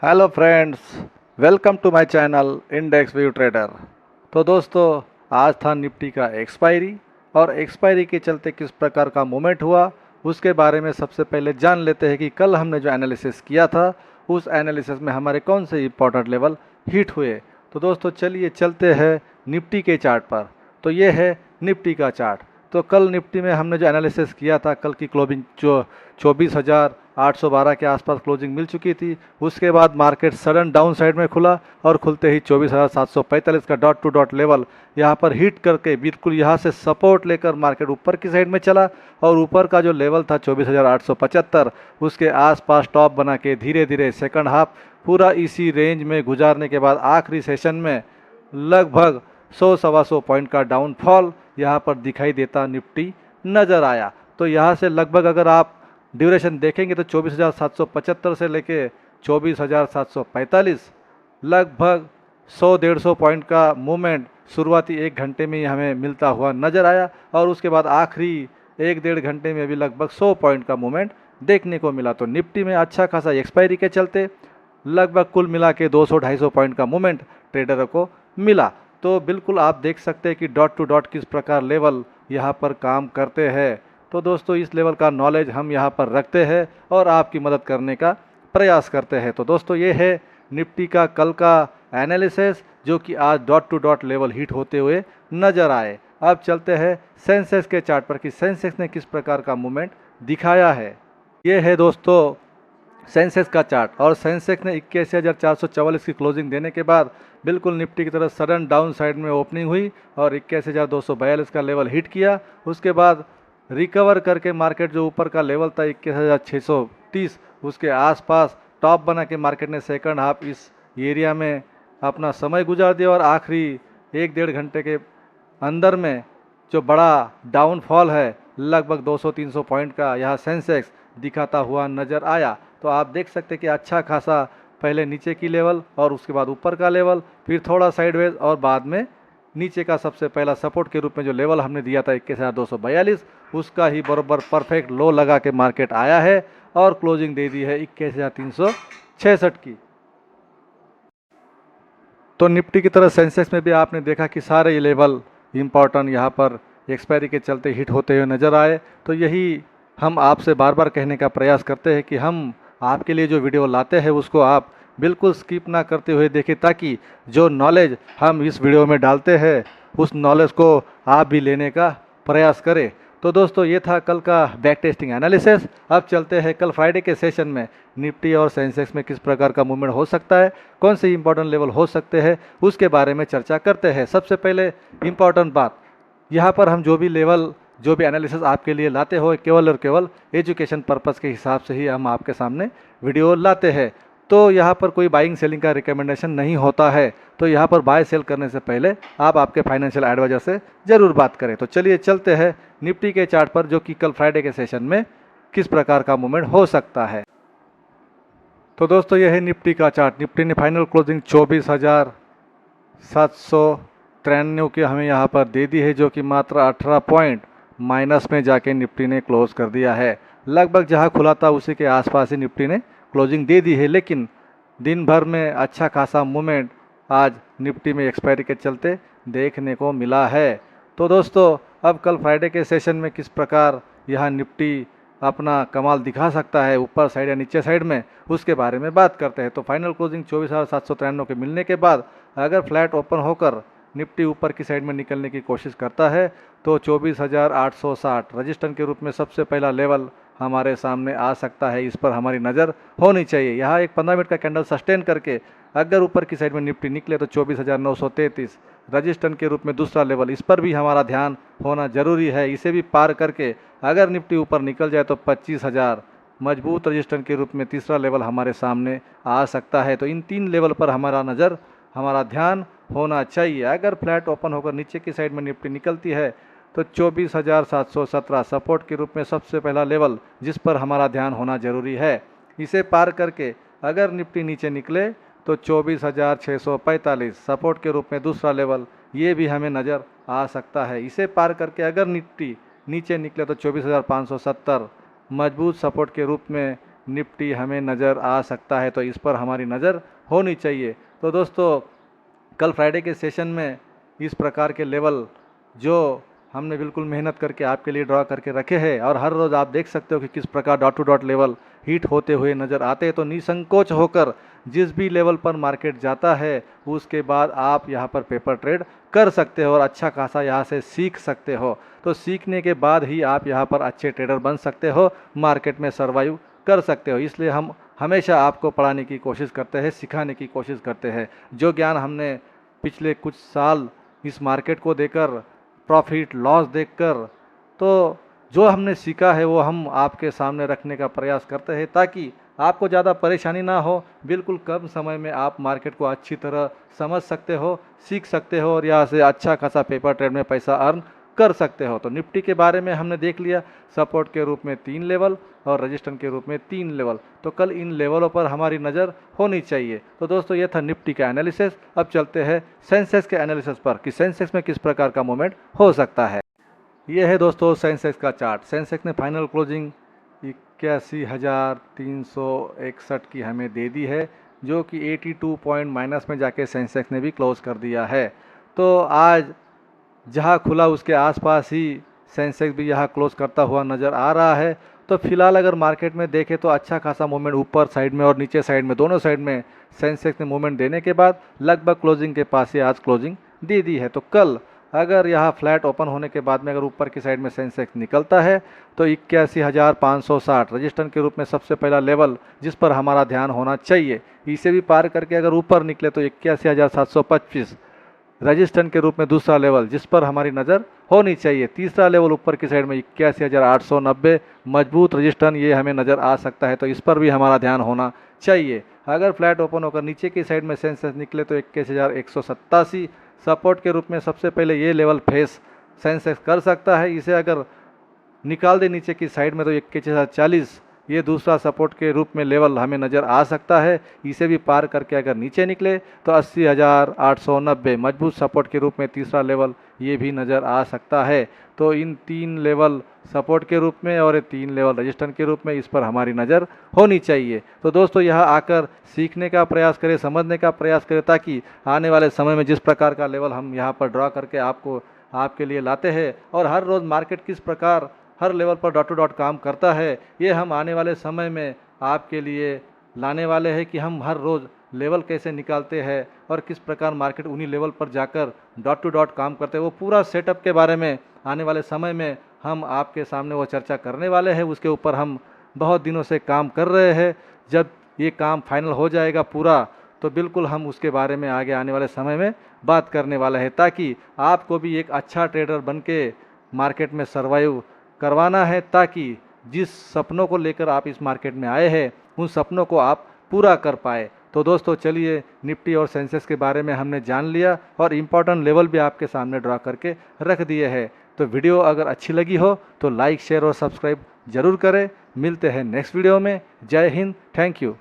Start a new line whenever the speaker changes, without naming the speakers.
Hello friends, welcome to my channel Index View Trader. तो दोस्तों, आज था निफ्टी का एक्सपायरी और एक्सपायरी के चलते किस प्रकार का मूवमेंट हुआ उसके बारे में सबसे पहले जान लेते हैं कि कल हमने जो एनालिसिस किया था उस एनालिसिस में हमारे कौन से इंपॉर्टेंट लेवल हिट हुए। तो दोस्तों चलिए चलते हैं निफ्टी के चार्ट पर। तो ये है निफ्टी का चार्ट। तो कल निफ्टी में हमने जो एनालिसिस किया था, कल की क्लोजिंग जो 24,812 के आसपास क्लोजिंग मिल चुकी थी। उसके बाद मार्केट सडन डाउन साइड में खुला और खुलते ही 24,745 का डॉट टू डॉट लेवल यहाँ पर हिट करके बिल्कुल यहाँ से सपोर्ट लेकर मार्केट ऊपर की साइड में चला और ऊपर का जो लेवल था 24,875 उसके आसपास टॉप बना के धीरे धीरे सेकंड हाफ पूरा इसी रेंज में गुजारने के बाद आखिरी सेशन में लगभग 100-125 पॉइंट का डाउनफॉल यहाँ पर दिखाई देता निफ्टी नज़र आया। तो यहाँ से लगभग अगर आप ड्यूरेशन देखेंगे तो 24,775 से लेके 24,745 लगभग 100-150 पॉइंट का मूवमेंट शुरुआती एक घंटे में ही हमें मिलता हुआ नज़र आया और उसके बाद आखिरी एक डेढ़ घंटे में भी लगभग 100 पॉइंट का मूवमेंट देखने को मिला। तो निफ्टी में अच्छा खासा एक्सपायरी के चलते लगभग कुल मिला के 200-250 पॉइंट का मूवमेंट ट्रेडरों को मिला। तो बिल्कुल आप देख सकते हैं कि डॉट टू डॉट किस प्रकार लेवल यहाँ पर काम करते हैं। तो दोस्तों इस लेवल का नॉलेज हम यहाँ पर रखते हैं और आपकी मदद करने का प्रयास करते हैं। तो दोस्तों ये है निफ्टी का कल का एनालिसिस जो कि आज dot to dot level hit होते हुए नज़र आए। अब चलते हैं सेंसेक्स के चार्ट पर कि सेंसेक्स ने किस प्रकार का मूवमेंट दिखाया है। ये है दोस्तों सेंसेक्स का चार्ट और सेंसेक्स ने 81,444 की क्लोजिंग देने के बाद बिल्कुल निफ्टी की तरफ सडन डाउन साइड में ओपनिंग हुई और 81,242 का लेवल हिट किया। उसके बाद रिकवर करके मार्केट जो ऊपर का लेवल था 21,630 उसके आसपास टॉप बना के मार्केट ने सेकंड हाफ इस एरिया में अपना समय गुजार दिया और आखिरी एक डेढ़ घंटे के अंदर में जो बड़ा डाउनफॉल है लगभग 200-300 पॉइंट का यहाँ सेंसेक्स दिखाता हुआ नज़र आया। तो आप देख सकते हैं कि अच्छा खासा पहले नीचे की लेवल और उसके बाद ऊपर का लेवल, फिर थोड़ा साइडवेज और बाद में नीचे का सबसे पहला सपोर्ट के रूप में जो लेवल हमने दिया था 21,242 उसका ही बराबर परफेक्ट लो लगा के मार्केट आया है और क्लोजिंग दे दी है 21,366 की। तो निफ्टी की तरह सेंसेक्स में भी आपने देखा कि सारे ये लेवल इम्पॉर्टेंट यहाँ पर एक्सपायरी के चलते हिट होते हुए नज़र आए। तो यही हम आपसे बार बार कहने का प्रयास करते हैं कि हम आपके लिए जो वीडियो लाते हैं उसको आप बिल्कुल स्किप ना करते हुए देखें ताकि जो नॉलेज हम इस वीडियो में डालते हैं उस नॉलेज को आप भी लेने का प्रयास करें। तो दोस्तों ये था कल का बैक टेस्टिंग एनालिसिस। अब चलते हैं कल फ्राइडे के सेशन में निफ्टी और सेंसेक्स में किस प्रकार का मूवमेंट हो सकता है, कौन से इंपॉर्टेंट लेवल हो सकते हैं उसके बारे में चर्चा करते हैं। सबसे पहले इंपॉर्टेंट बात, यहाँ पर हम जो भी एनालिसिस आपके लिए लाते हो केवल और केवल एजुकेशन पर्पज़ के हिसाब से ही हम आपके सामने वीडियो लाते हैं। तो यहाँ पर कोई बाइंग सेलिंग का रिकमेंडेशन नहीं होता है। तो यहाँ पर बाय सेल करने से पहले आप आपके फाइनेंशियल एडवाइजर से ज़रूर बात करें। तो चलिए चलते हैं निफ्टी के चार्ट पर जो कि कल फ्राइडे के सेशन में किस प्रकार का मूवमेंट हो सकता है। तो दोस्तों यह है निफ्टी का चार्ट। निफ्टी ने फाइनल क्लोजिंग 24,793 की हमें यहाँ पर दे दी है जो कि मात्र 18 पॉइंट माइनस में जाके निफ्टी ने क्लोज कर दिया है। लगभग जहाँ खुला था उसी के आसपास ही निफ्टी ने क्लोजिंग दे दी है, लेकिन दिन भर में अच्छा खासा मूवमेंट आज निफ्टी में एक्सपायरी के चलते देखने को मिला है। तो दोस्तों अब कल फ्राइडे के सेशन में किस प्रकार यह निफ्टी अपना कमाल दिखा सकता है ऊपर साइड या नीचे साइड में, उसके बारे में बात करते हैं। तो फाइनल क्लोजिंग 24,793 के मिलने के बाद अगर फ्लैट ओपन होकर निफ्टी ऊपर की साइड में निकलने की कोशिश करता है तो 24,860 रजिस्टर के रूप में सबसे पहला लेवल हमारे सामने आ सकता है। इस पर हमारी नज़र होनी चाहिए। यहाँ एक 15 मिनट का कैंडल सस्टेन करके अगर ऊपर की साइड में निफ्टी निकले तो 24,933 रजिस्टर के रूप में दूसरा लेवल, इस पर भी हमारा ध्यान होना जरूरी है। इसे भी पार करके अगर निफ्टी ऊपर निकल जाए तो 25,000 मजबूत रजिस्टर के रूप में तीसरा लेवल हमारे सामने आ सकता है। तो इन तीन लेवल पर हमारा ध्यान होना चाहिए। अगर फ्लैट ओपन होकर नीचे की साइड में निफ्टी निकलती है तो 24,717 सपोर्ट के रूप में सबसे पहला लेवल जिस पर हमारा ध्यान होना जरूरी है। इसे पार करके अगर निफ्टी नीचे निकले तो 24,645 सपोर्ट के रूप में दूसरा लेवल, ये भी हमें नज़र आ सकता है। इसे पार करके अगर निफ्टी नीचे निकले तो 24,570 मजबूत सपोर्ट के रूप में निफ्टी हमें नज़र आ सकता है, तो इस पर हमारी नज़र होनी चाहिए। तो दोस्तों, कल फ्राइडे के सेशन में इस प्रकार के लेवल जो हमने बिल्कुल मेहनत करके आपके लिए ड्रॉ करके रखे हैं, और हर रोज़ आप देख सकते हो कि किस प्रकार dot to dot level hit होते हुए नज़र आते हैं। तो निसंकोच होकर जिस भी लेवल पर मार्केट जाता है उसके बाद आप यहाँ पर पेपर ट्रेड कर सकते हो और अच्छा खासा यहाँ से सीख सकते हो। तो सीखने के बाद ही आप यहाँ पर अच्छे ट्रेडर बन सकते हो, मार्केट में सर्वाइव कर सकते हो। इसलिए हम हमेशा आपको पढ़ाने की कोशिश करते हैं, सिखाने की कोशिश करते हैं। जो ज्ञान हमने पिछले कुछ साल इस मार्केट को देकर, प्रॉफिट लॉस देखकर, तो जो हमने सीखा है वो हम आपके सामने रखने का प्रयास करते हैं, ताकि आपको ज़्यादा परेशानी ना हो। बिल्कुल कम समय में आप मार्केट को अच्छी तरह समझ सकते हो, सीख सकते हो और यहाँ से अच्छा खासा पेपर ट्रेड में पैसा अर्न कर सकते हो। तो निफ्टी के बारे में हमने देख लिया, सपोर्ट के रूप में 3 लेवल और रजिस्टेंस के रूप में 3 लेवल। तो कल इन लेवलों पर हमारी नज़र होनी चाहिए। तो दोस्तों, ये था निफ्टी का एनालिसिस। अब चलते हैं सेंसेक्स के एनालिसिस पर कि सेंसेक्स में किस प्रकार का मूवमेंट हो सकता है। ये है दोस्तों सेंसेक्स का चार्ट। सेंसेक्स ने फाइनल क्लोजिंग 81,361 की हमें दे दी है, जो कि 82 पॉइंट माइनस में जाके सेंसेक्स ने भी क्लोज कर दिया है। तो आज जहां खुला उसके आसपास ही सेंसेक्स भी यहाँ क्लोज करता हुआ नज़र आ रहा है। तो फिलहाल अगर मार्केट में देखें तो अच्छा खासा मूवमेंट ऊपर साइड में और नीचे साइड में, दोनों साइड में सेंसेक्स ने मूवमेंट देने के बाद लगभग क्लोजिंग के पास ही आज क्लोजिंग दे दी है। तो कल अगर यहाँ फ्लैट ओपन होने के बाद में अगर ऊपर की साइड में सेंसेक्स निकलता है तो 81,560 रजिस्टेंस के रूप में सबसे पहला लेवल जिस पर हमारा ध्यान होना चाहिए। इसे भी पार करके अगर ऊपर निकले तो 81,725 रजिस्टेंस के रूप में दूसरा लेवल जिस पर हमारी नज़र होनी चाहिए। तीसरा लेवल ऊपर की साइड में 81,890 मजबूत रजिस्टेंस, ये हमें नज़र आ सकता है, तो इस पर भी हमारा ध्यान होना चाहिए। अगर फ्लैट ओपन होकर नीचे की साइड में सेंसेक्स निकले तो 21,187 सपोर्ट के रूप में सबसे पहले ये लेवल फेस सेंसेक्स कर सकता है। इसे अगर निकाल दे नीचे की साइड में तो 21,040 ये दूसरा सपोर्ट के रूप में लेवल हमें नज़र आ सकता है। इसे भी पार करके अगर नीचे निकले तो 80,890 मजबूत सपोर्ट के रूप में तीसरा लेवल ये भी नज़र आ सकता है। तो इन 3 लेवल सपोर्ट के रूप में और 3 लेवल रजिस्टेंस के रूप में इस पर हमारी नज़र होनी चाहिए। तो दोस्तों, यहाँ आकर सीखने का प्रयास करें, समझने का प्रयास करें, ताकि आने वाले समय में जिस प्रकार का लेवल हम यहाँ पर ड्रॉ करके आपके लिए लाते हैं और हर रोज़ मार्केट किस प्रकार हर लेवल पर डॉट टू डॉट काम करता है, ये हम आने वाले समय में आपके लिए लाने वाले हैं कि हम हर रोज़ लेवल कैसे निकालते हैं और किस प्रकार मार्केट उन्हीं लेवल पर जाकर डॉट टू डॉट काम करते हैं। वो पूरा सेटअप के बारे में आने वाले समय में हम आपके सामने वो चर्चा करने वाले हैं। उसके ऊपर हम बहुत दिनों से काम कर रहे हैं। जब ये काम फाइनल हो जाएगा पूरा तो बिल्कुल हम उसके बारे में आगे आने वाले समय में बात करने वाले हैं, ताकि आपको भी एक अच्छा ट्रेडर बन के मार्केट में सर्वाइव करवाना है, ताकि जिस सपनों को लेकर आप इस मार्केट में आए हैं उन सपनों को आप पूरा कर पाए। तो दोस्तों, चलिए, निफ्टी और सेंसेक्स के बारे में हमने जान लिया और इम्पॉर्टेंट लेवल भी आपके सामने ड्रा करके रख दिए हैं। तो वीडियो अगर अच्छी लगी हो तो लाइक, शेयर और सब्सक्राइब जरूर करें। मिलते हैं नेक्स्ट वीडियो में। जय हिंद, थैंक यू।